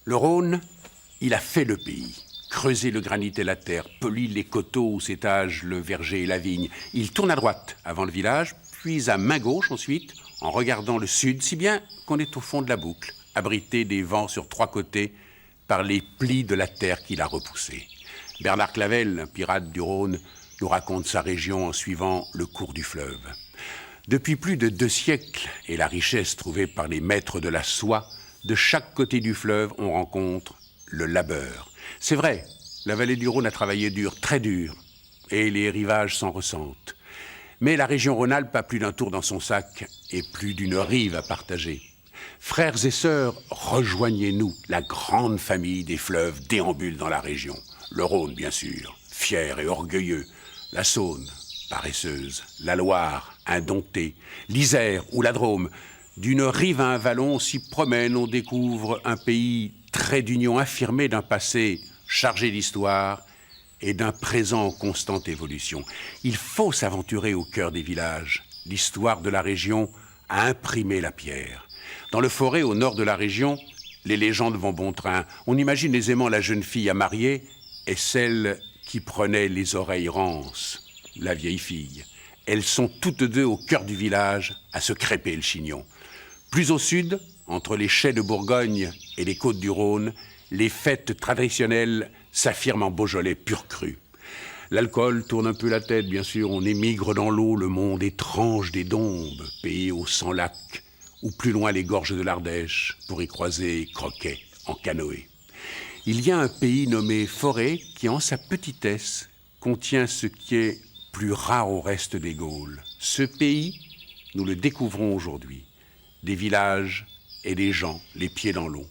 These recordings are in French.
Le Rhône, il a fait le pays. Creusé le granit et la terre, poli les coteaux où s'étagent le verger et la vigne. Il tourne à droite avant le village, puis à main gauche ensuite, en regardant le sud, si bien qu'on est au fond de la boucle, abrité des vents sur trois côtés par les plis de la terre qu'il a repoussée. Bernard Clavel, un pirate du Rhône, nous raconte sa région en suivant le cours du fleuve. Depuis plus de 2 siècles, et la richesse trouvée par les maîtres de la soie, de chaque côté du fleuve, on rencontre le labeur. C'est vrai, la vallée du Rhône a travaillé dur, très dur, et les rivages s'en ressentent. Mais la région Rhône-Alpes a plus d'un tour dans son sac et plus d'une rive à partager. Frères et sœurs, rejoignez-nous, la grande famille des fleuves déambule dans la région. Le Rhône, bien sûr, fier et orgueilleux. La Saône, paresseuse. La Loire, indomptée. L'Isère ou la Drôme. D'une rive à un vallon, on s'y promène, on découvre un pays trait d'union affirmé d'un passé chargé d'histoire et d'un présent en constante évolution. Il faut s'aventurer au cœur des villages. L'histoire de la région a imprimé la pierre. Dans le Forez, au nord de la région, les légendes vont bon train. On imagine aisément la jeune fille à marier et celle qui prenait les oreilles rances, la vieille fille. Elles sont toutes deux au cœur du village à se crêper le chignon. Plus au sud, entre les chais de Bourgogne et les côtes du Rhône, les fêtes traditionnelles s'affirment en Beaujolais pur cru. L'alcool tourne un peu la tête, bien sûr. On émigre dans l'eau, le monde étrange des Dombes, pays aux 100 lacs, ou plus loin les gorges de l'Ardèche, pour y croiser Croquet en canoë. Il y a un pays nommé Forez qui, en sa petitesse, contient ce qui est plus rare au reste des Gaules. Ce pays, nous le découvrons aujourd'hui. Des villages et des gens, les pieds dans l'eau.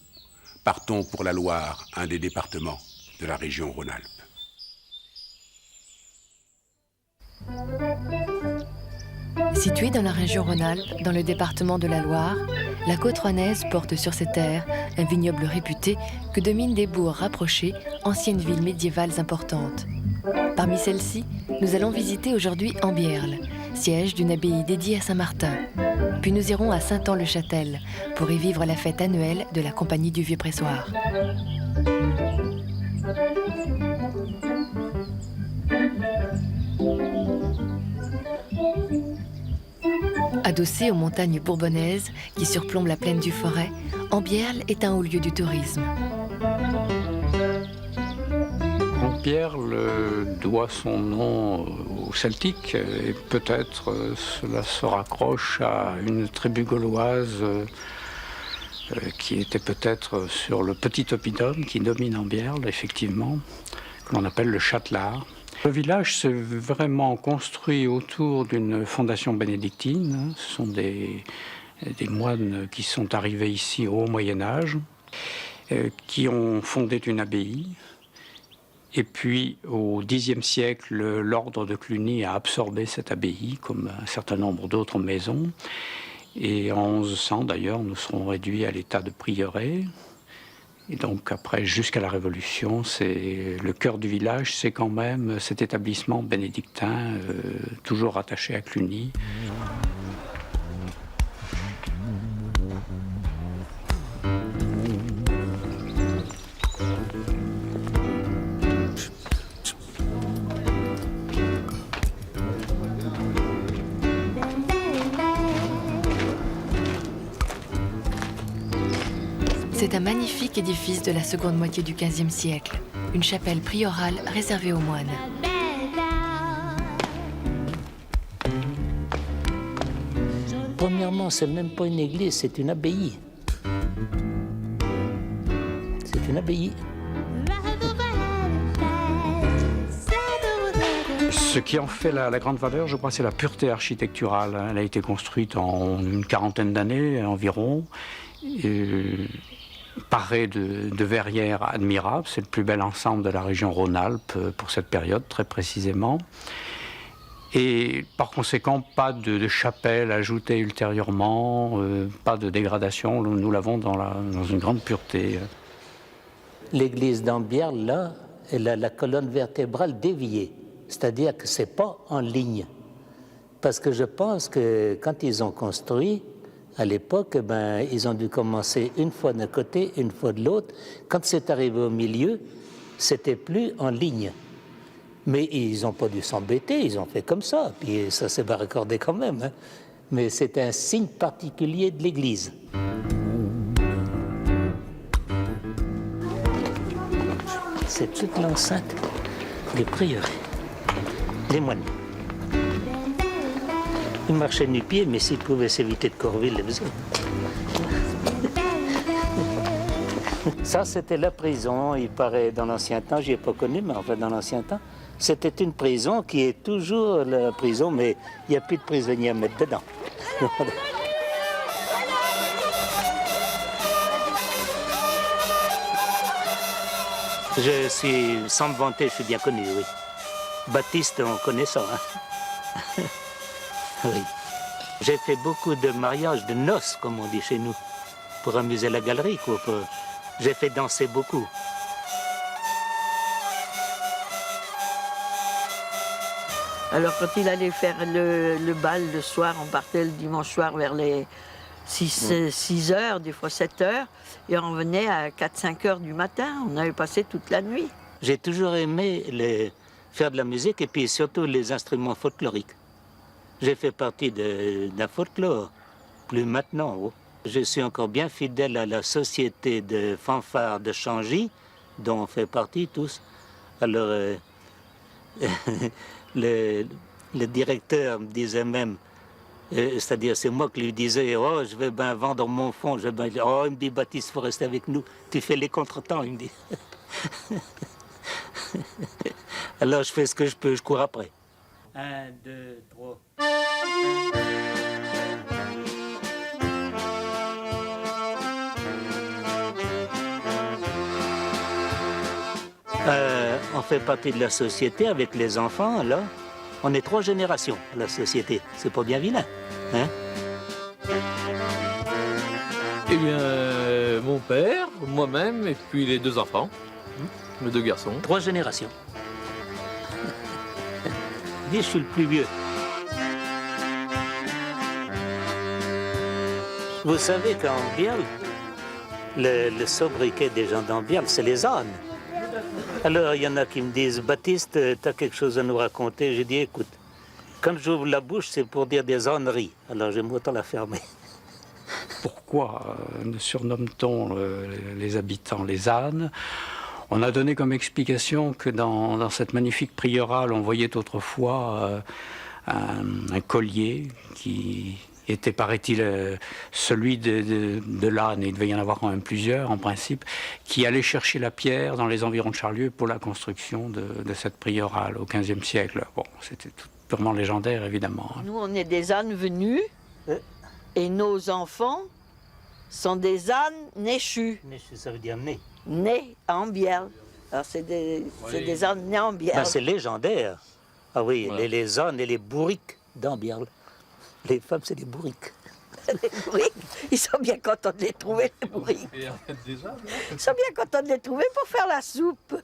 Partons pour la Loire, un des départements de la région Rhône-Alpes. Située dans la région Rhône-Alpes, dans le département de la Loire, la côte rouennaise porte sur ses terres un vignoble réputé que dominent des bourgs rapprochés, anciennes villes médiévales importantes. Parmi celles-ci, nous allons visiter aujourd'hui Ambierle, siège d'une abbaye dédiée à Saint-Martin. Puis nous irons à Saint-An-le-Châtel pour y vivre la fête annuelle de la Compagnie du Vieux-Pressoir. Adossée aux montagnes bourbonnaises qui surplombent la plaine du Forez, Ambierle est un haut lieu du tourisme. Ambierle doit son nom aux Celtiques et peut-être cela se raccroche à une tribu gauloise qui était peut-être sur le petit oppidum qui domine Ambierle, effectivement, que l'on appelle le Châtelard. Le village s'est vraiment construit autour d'une fondation bénédictine. Ce sont des moines qui sont arrivés ici au Moyen-Âge, qui ont fondé une abbaye. Et puis, au Xe siècle, l'ordre de Cluny a absorbé cette abbaye, comme un certain nombre d'autres maisons. Et en 1100, d'ailleurs, nous serons réduits à l'état de prieuré. Et donc après, jusqu'à la Révolution, c'est le cœur du village, c'est quand même cet établissement bénédictin, toujours rattaché à Cluny. C'est un magnifique édifice de la seconde moitié du XVe siècle, une chapelle priorale réservée aux moines. Premièrement, c'est même pas une église, c'est une abbaye. C'est une abbaye. Ce qui en fait la grande valeur, je crois, c'est la pureté architecturale. Elle a été construite en une quarantaine d'années environ. Paré de verrières admirables, c'est le plus bel ensemble de la région Rhône-Alpes pour cette période, très précisément. Et par conséquent, pas de chapelle ajoutée ultérieurement, pas de dégradation, nous l'avons dans une grande pureté. L'église d'Ambierle, là, elle a la colonne vertébrale déviée, c'est-à-dire que c'est pas en ligne. Parce que je pense que quand ils ont construit, À l'époque, ils ont dû commencer une fois d'un côté, une fois de l'autre. Quand c'est arrivé au milieu, c'était plus en ligne. Mais ils n'ont pas dû s'embêter, ils ont fait comme ça. Puis ça s'est pas raccordé quand même. Hein. Mais c'est un signe particulier de l'Église. C'est toute l'enceinte des prieurés, les moines. Ils marchaient nu-pieds, mais s'ils pouvaient s'éviter de Corville, ils le faisaient. Ça, c'était la prison, il paraît, dans l'ancien temps, je n'y ai pas connu, mais enfin, dans l'ancien temps, c'était une prison qui est toujours la prison, mais il n'y a plus de prisonniers à mettre dedans. Je suis, sans me vanter, je suis bien connu, oui. Baptiste, on connaît ça, hein. Oui. J'ai fait beaucoup de mariages, de noces, comme on dit chez nous, pour amuser la galerie, quoi. J'ai fait danser beaucoup. Alors quand il allait faire le bal le soir, on partait le dimanche soir vers les 6 heures, des fois 7 heures, et on revenait à 4-5 heures du matin. On avait passé toute la nuit. J'ai toujours aimé faire de la musique et puis surtout les instruments folkloriques. J'ai fait partie d'un folklore, plus maintenant. Oh. Je suis encore bien fidèle à la société de fanfare de Changy, dont on fait partie tous. Alors, le directeur me disait même, c'est-à-dire c'est moi qui lui disais, oh, je vais bien vendre mon fonds. Oh, il me dit, Baptiste, il faut rester avec nous. Tu fais les contretemps, il me dit. Alors je fais ce que je peux, je cours après. 1, 2, 3. On fait partie de la société avec les enfants, là. On est 3 générations, la société. C'est pas bien vilain, hein? Eh bien, mon père, moi-même, et puis les 2 enfants, mes 2 garçons. 3 générations. Dis, je suis le plus vieux. Vous savez qu'en Biel, le sobriquet des gens d'Ambiel, c'est les ânes. Alors, il y en a qui me disent, Baptiste, tu as quelque chose à nous raconter? J'ai dit, écoute, quand j'ouvre la bouche, c'est pour dire des âneries. Alors, j'aime autant la fermer. Pourquoi surnomme-t-on les habitants les ânes? On a donné comme explication que dans cette magnifique prieurale, on voyait autrefois un collier qui était, paraît-il, celui de l'âne, et il devait y en avoir quand même plusieurs en principe, qui allait chercher la pierre dans les environs de Charlieu pour la construction de cette prieurale au XVe siècle. Bon, c'était purement légendaire, évidemment. Nous, on est des ânes venus, et nos enfants sont des ânes néchus. Néchu, ça veut dire né. Nés en Biel. Alors, c'est des ânes nés en Biel. C'est légendaire. Ah oui, ouais. les ânes et les bourriques d'Ambiel. Les femmes, c'est des bourriques. Les bourriques, ils sont bien contents de les trouver, les bourriques. Ils sont bien contents de les trouver pour faire la soupe.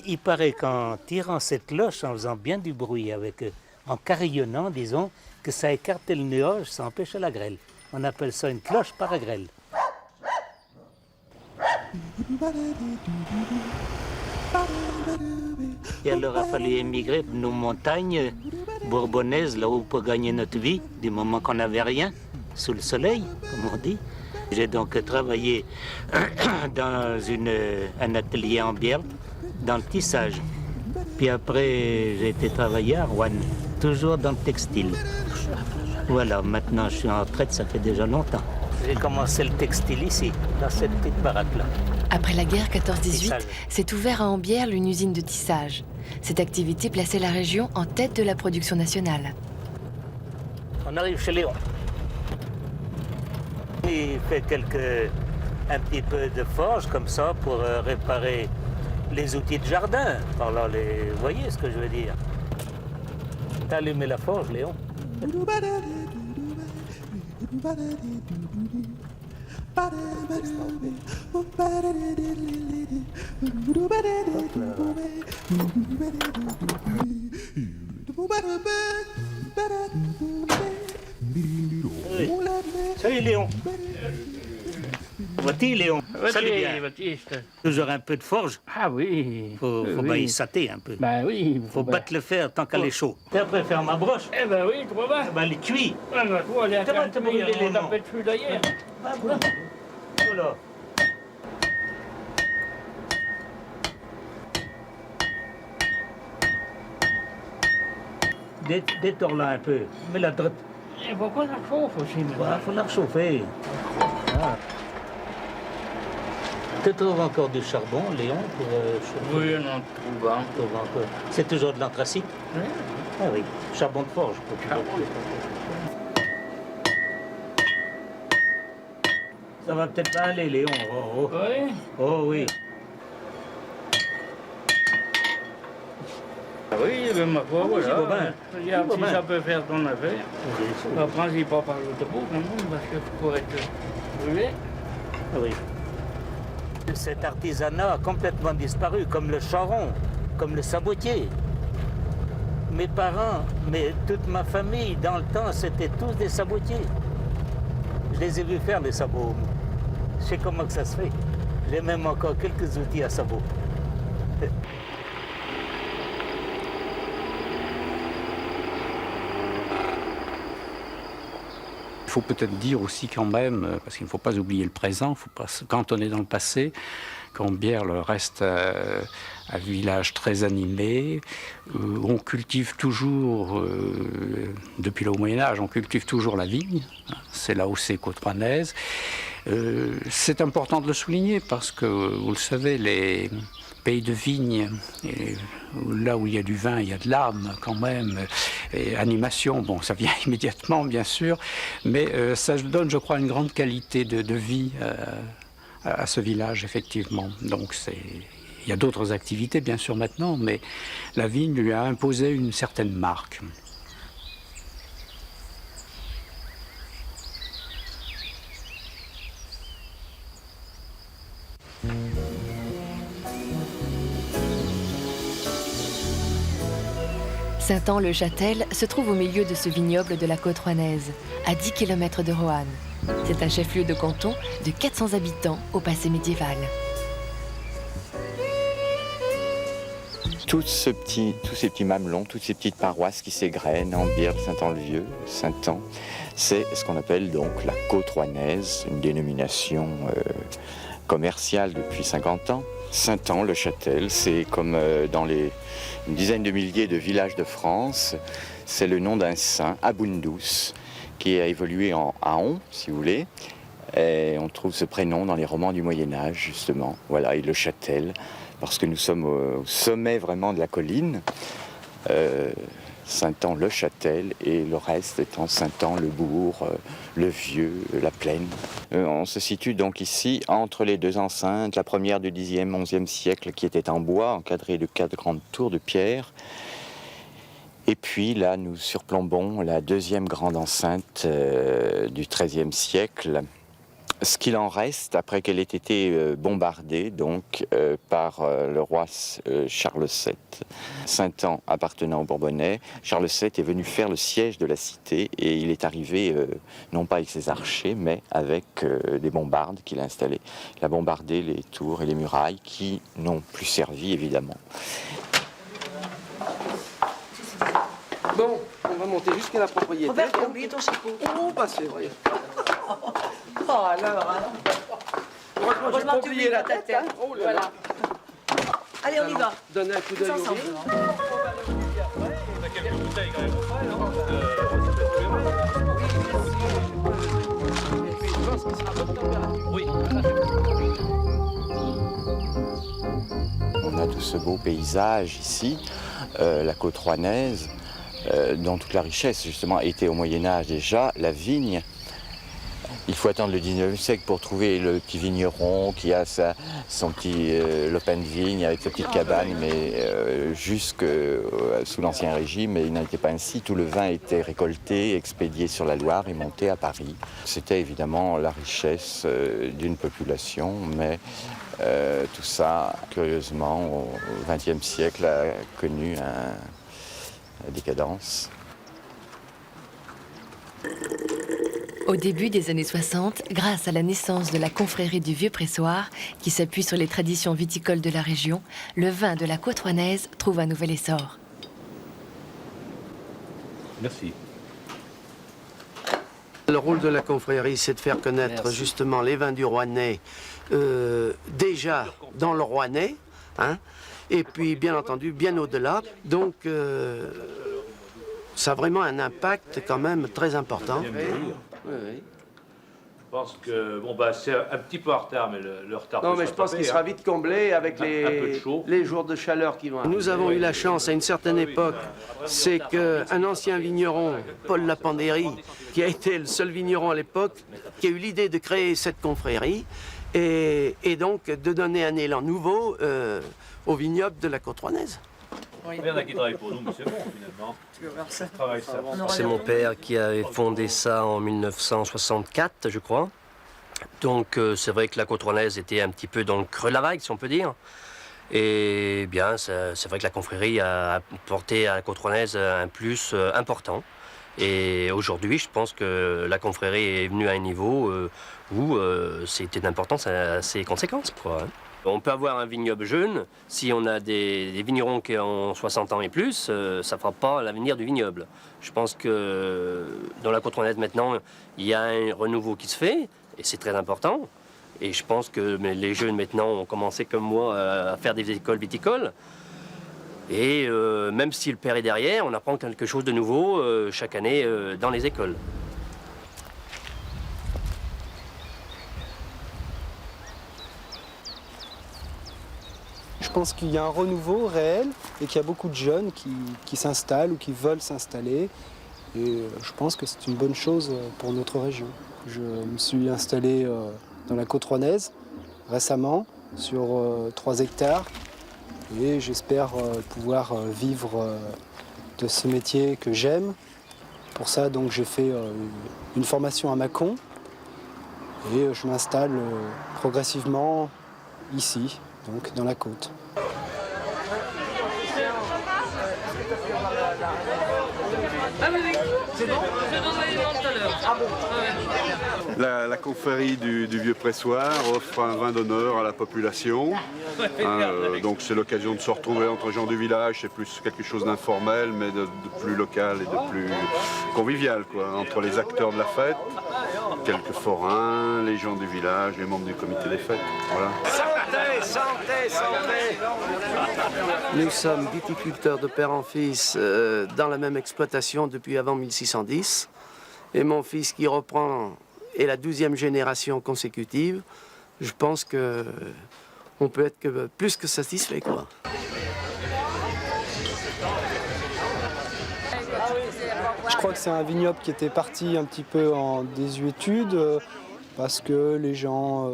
Il paraît qu'en tirant cette cloche, en faisant bien du bruit avec eux, en carillonnant, disons, que ça écartait le nuage, ça empêchait la grêle. On appelle ça une cloche par grêle. Et alors, il a fallu émigrer de nos montagnes bourbonnaises, là où on peut gagner notre vie, du moment qu'on n'avait rien, sous le soleil, comme on dit. J'ai donc travaillé dans un atelier en Biel, dans le tissage. Puis après, j'ai été travailler à Rouen, toujours dans le textile. Voilà, maintenant je suis en retraite, ça fait déjà longtemps. J'ai commencé le textile ici, dans cette petite baraque-là. Après la guerre 14-18, s'est ouvert à Ambiel une usine de tissage. Cette activité plaçait la région en tête de la production nationale. On arrive chez Léon. Il fait un petit peu de forge comme ça pour réparer les outils de jardin. Par là, vous voyez ce que je veux dire? T'as allumé la forge, Léon? Salut Léon. Vois-tu Léon? Salut bien. Baptiste. Toujours un peu de forge. Ah oui. Faut oui. y sater un peu. Ben oui. Faut battre le fer tant qu'elle est chaud. Tu après faire ma broche? Eh ben oui, tu vois bien. Ben les cuits. Ah ben toi, les T'as pas te brûler les on mains. a fait de feu d'ailleurs. Ah bon? Voilà. Détords-la un peu. Mets la droite. Et pourquoi ça chauffe aussi maintenant? Voilà, faut la réchauffer. Ah. Tu trouves encore du charbon, Léon, pour chauffer? Oui, on en trouve un. Tu trouves encore. C'est toujours de l'anthracite? Oui. Ah oui, charbon de forge. Ça va peut-être pas aller, Léon. Oh, oh. Oui. Oh oui. Ah oui, ben ma foi, c'est pas voilà. mal. Regarde C'est si pas ça mal. peut faire ton affaire. Après, il pas par l'autobus, quand même, parce que pour être brûlé. Ah oui. Cet artisanat a complètement disparu, comme le charron, comme le sabotier. Mes parents, mais toute ma famille, dans le temps, c'était tous des sabotiers. Je les ai vus faire les sabots. Je sais comment que ça se fait. J'ai même encore quelques outils à sabot. Il faut peut-être dire aussi quand même, parce qu'il ne faut pas oublier le présent, il ne faut pas se cantonner dans le passé, qu'Ambierle reste un village très animé. On cultive toujours, depuis le Moyen-Âge, on cultive toujours la vigne. C'est là où c'est côte-rouennaise. C'est important de le souligner parce que, vous le savez, les pays de vigne, là où il y a du vin, il y a de l'âme quand même. Et animation, bon, ça vient immédiatement, bien sûr, mais ça donne, je crois, une grande qualité de vie à ce village, effectivement. Donc, il y a d'autres activités, bien sûr, maintenant, mais la vigne lui a imposé une certaine marque. Saint-An-le-Châtel se trouve au milieu de ce vignoble de la côte rouennaise, à 10 km de Roanne. C'est un chef-lieu de canton de 400 habitants au passé médiéval. Tous ces petits mamelons, toutes ces petites paroisses qui s'égrènent, Ambierle, Saint-An-le-Vieux, Saint-An, c'est ce qu'on appelle donc la côte rouennaise, une dénomination commerciale depuis 50 ans. Saint-An-le-Châtel, c'est comme dans une dizaine de milliers de villages de France, c'est le nom d'un saint, Abundus, qui a évolué en Ahon, si vous voulez. Et on trouve ce prénom dans les romans du Moyen-Âge, justement. Voilà, et le Châtel, parce que nous sommes au sommet vraiment de la colline. Saint-An-le-Châtel et le reste étant Saint-An-le-Bourg, le Vieux, la Plaine. On se situe donc ici entre les deux enceintes, la première du Xe, XIe siècle qui était en bois, encadrée de 4 grandes tours de pierre. Et puis là, nous surplombons la deuxième grande enceinte du XIIIe siècle. Ce qu'il en reste après qu'elle ait été bombardée donc par le roi Charles VII. Saint-An appartenant aux Bourbonnais, Charles VII est venu faire le siège de la cité et il est arrivé non pas avec ses archers mais avec des bombardes qu'il a installées. Il a bombardé les tours et les murailles qui n'ont plus servi évidemment. Bon, on va monter jusqu'à la propriété. Robert, t'as oublié ton chapeau. Oh, bah c'est vrai. Oh alors, hein. Heureusement, j'ai pas oublié la tête. Hein. Oh là là. Allez, on y va. Donner un coup d'œil au Ensemble. riz. On a quelques bouteilles quand même au frais, non Oui. On a tout ce beau paysage ici, la côte rouennaise, dont toute la richesse justement était au Moyen-Âge déjà, la vigne. Il faut attendre le 19e siècle pour trouver le petit vigneron qui a son petit lopin de vigne avec sa petite cabane, mais jusque sous l'Ancien Régime, il n'en était pas ainsi. Tout le vin était récolté, expédié sur la Loire et monté à Paris. C'était évidemment la richesse d'une population, mais tout ça, curieusement, au XXe siècle, a connu une décadence. Au début des années 60, grâce à la naissance de la confrérie du Vieux Pressoir, qui s'appuie sur les traditions viticoles de la région, le vin de la côte rouennaise trouve un nouvel essor. Merci. Le rôle de la confrérie, c'est de faire connaître justement les vins du Rouennais, déjà dans le Rouennais, hein, et puis bien entendu bien au-delà. Donc ça a vraiment un impact quand même très important. Oui. Je pense que c'est un petit peu en retard, mais le retard. Non, mais je pense qu'il sera vite comblé avec les jours de chaleur qui vont arriver. Nous avons eu la chance à une certaine époque, c'est qu'un ancien vigneron, Paul Lapandéry, qui a été le seul vigneron à l'époque, qui a eu l'idée de créer cette confrérie et donc de donner un élan nouveau au vignoble de la côte rouennaise. Il y en a qui travaillent pour nous, mais c'est bon finalement. C'est mon père qui avait fondé ça en 1964, je crois. Donc c'est vrai que la côte rouennaise était un petit peu dans le creux de la vague, si on peut dire. Et bien, c'est vrai que la confrérie a apporté à la côte rouennaise un plus important. Et aujourd'hui, je pense que la confrérie est venue à un niveau où c'était d'importance à ses conséquences, quoi. On peut avoir un vignoble jeune, si on a des vignerons qui ont 60 ans et plus, ça ne fera pas l'avenir du vignoble. Je pense que dans la côte rouennaise maintenant, il y a un renouveau qui se fait, et c'est très important. Et je pense que les jeunes maintenant ont commencé comme moi à faire des écoles viticoles. Et même si le père est derrière, on apprend quelque chose de nouveau chaque année dans les écoles. Je pense qu'il y a un renouveau réel et qu'il y a beaucoup de jeunes qui s'installent ou qui veulent s'installer. Et je pense que c'est une bonne chose pour notre région. Je me suis installé dans la côte rouennaise récemment sur 3 hectares et j'espère pouvoir vivre de ce métier que j'aime. Pour ça, donc, j'ai fait une formation à Mâcon et je m'installe progressivement ici, donc dans la côte. La confrérie du Vieux Pressoir offre un vin d'honneur à la population. Donc c'est l'occasion de se retrouver entre gens du village, c'est plus quelque chose d'informel, mais de plus local et de plus convivial, quoi, entre les acteurs de la fête, quelques forains, les gens du village, les membres du comité des fêtes. Voilà. Santé, santé, santé. Nous sommes viticulteurs de père en fils dans la même exploitation depuis avant 1610. Et mon fils qui reprend est la 12e génération consécutive. Je pense qu'on peut être plus que satisfait, quoi. Je crois que c'est un vignoble qui était parti un petit peu en désuétude parce que les gens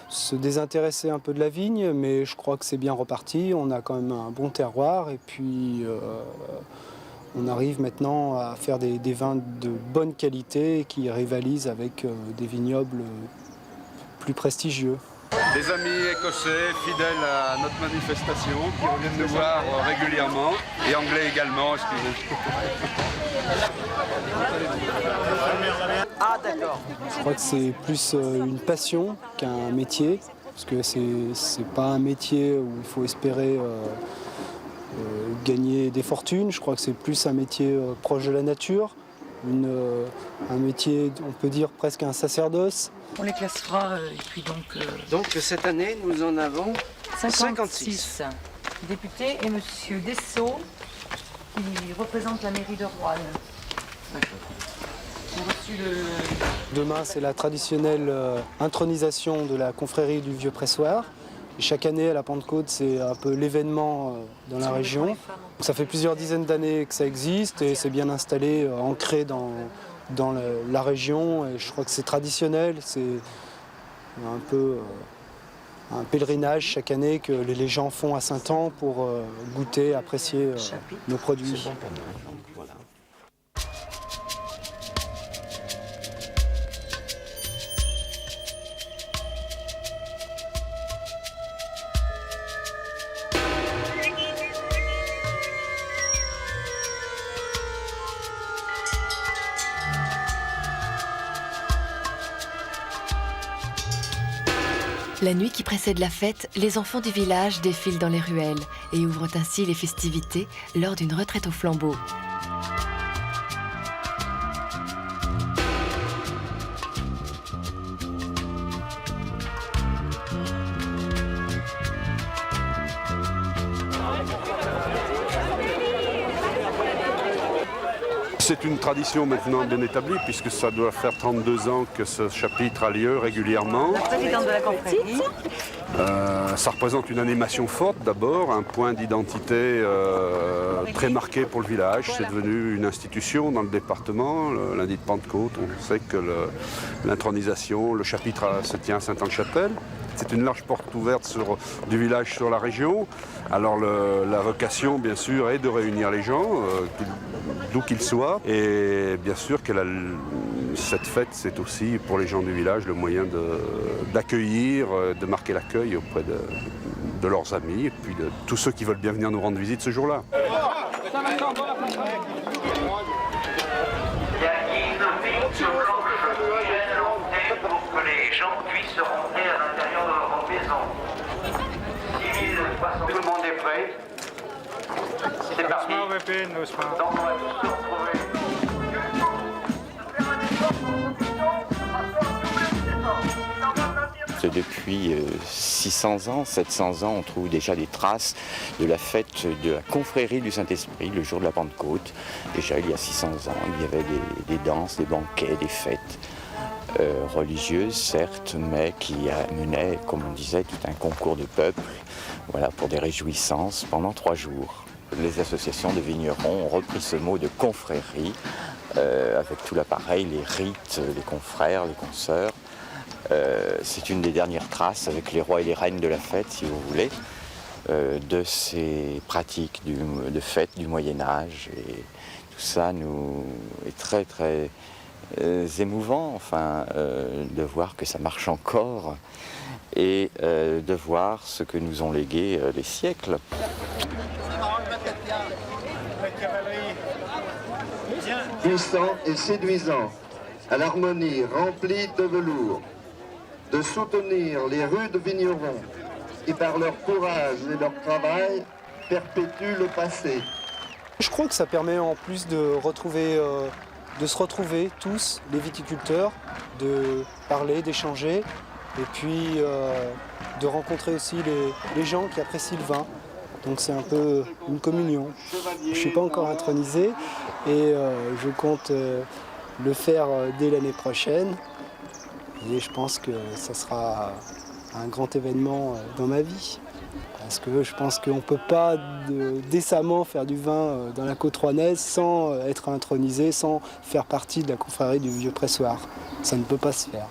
se désintéressaient un peu de la vigne, mais je crois que c'est bien reparti. On a quand même un bon terroir et puis on arrive maintenant à faire des vins de bonne qualité qui rivalisent avec des vignobles plus prestigieux. Des amis écossais fidèles à notre manifestation qui reviennent nous voir régulièrement, et anglais également, excusez-moi. Ah d'accord. Je crois que c'est plus une passion qu'un métier, parce que c'est pas un métier où il faut espérer gagner des fortunes. Je crois que c'est plus un métier proche de la nature, un métier, on peut dire presque un sacerdoce. On les classera et puis donc... Donc cette année, nous en avons 56. Député et monsieur Dessau, qui représente la mairie de Roanne. Demain, c'est la traditionnelle intronisation de la confrérie du Vieux Pressoir. Et chaque année, à la Pentecôte, c'est un peu l'événement dans la région. Ça fait plusieurs dizaines d'années que ça existe et c'est bien installé, ancré dans dans la région, et je crois que c'est traditionnel, c'est un peu un pèlerinage chaque année que les gens font à Saint-An pour goûter, apprécier nos produits. La nuit qui précède la fête, les enfants du village défilent dans les ruelles et ouvrent ainsi les festivités lors d'une retraite au flambeau. C'est une tradition maintenant bien établie puisque ça doit faire 32 ans que ce chapitre a lieu régulièrement. La présidente de la confrérie. Ça représente une animation forte d'abord, un point d'identité très marqué pour le village. C'est devenu une institution dans le département. Le lundi de Pentecôte, on sait que l'intronisation, le chapitre se tient à Saint-Anne-Chapelle. C'est une large porte ouverte du village sur la région. Alors la vocation, bien sûr, est de réunir les gens, d'où qu'ils soient. Et bien sûr que cette fête, c'est aussi pour les gens du village le moyen d'accueillir, de marquer l'accueil auprès de leurs amis et puis de tous ceux qui veulent bien venir nous rendre visite ce jour-là. Pour que les gens puissent rentrer à l'intérieur de leur maison. 10 300. Tout le monde est prêt? C'est parti. Donc on va tous se retrouver. Depuis 600 ans, 700 ans, on trouve déjà des traces de la fête de la confrérie du Saint-Esprit, le jour de la Pentecôte. Déjà il y a 600 ans, il y avait des danses, des banquets, des fêtes. Religieuses, certes, mais qui amenaient, comme on disait, tout un concours de peuple, voilà, pour des réjouissances pendant 3 jours. Les associations de vignerons ont repris ce mot de confrérie, avec tout l'appareil, les rites, les confrères, les consoeurs. C'est une des dernières traces, avec les rois et les reines de la fête, si vous voulez, de ces pratiques de fête du Moyen-Âge. Et tout ça est très, très émouvant, enfin, de voir que ça marche encore et de voir ce que nous ont légué les siècles. Puissant et séduisant, à l'harmonie remplie de velours, de soutenir les rudes vignerons qui, par leur courage et leur travail, perpétuent le passé. Je crois que ça permet en plus de se retrouver tous, les viticulteurs, de parler, d'échanger, et puis de rencontrer aussi les gens qui apprécient le vin. Donc c'est un peu une communion. Je ne suis pas encore intronisé et je compte le faire dès l'année prochaine. Et je pense que ça sera un grand événement dans ma vie. Parce que je pense qu'on ne peut pas décemment faire du vin dans la côte rouennaise sans être intronisé, sans faire partie de la confrérie du Vieux Pressoir. Ça ne peut pas se faire.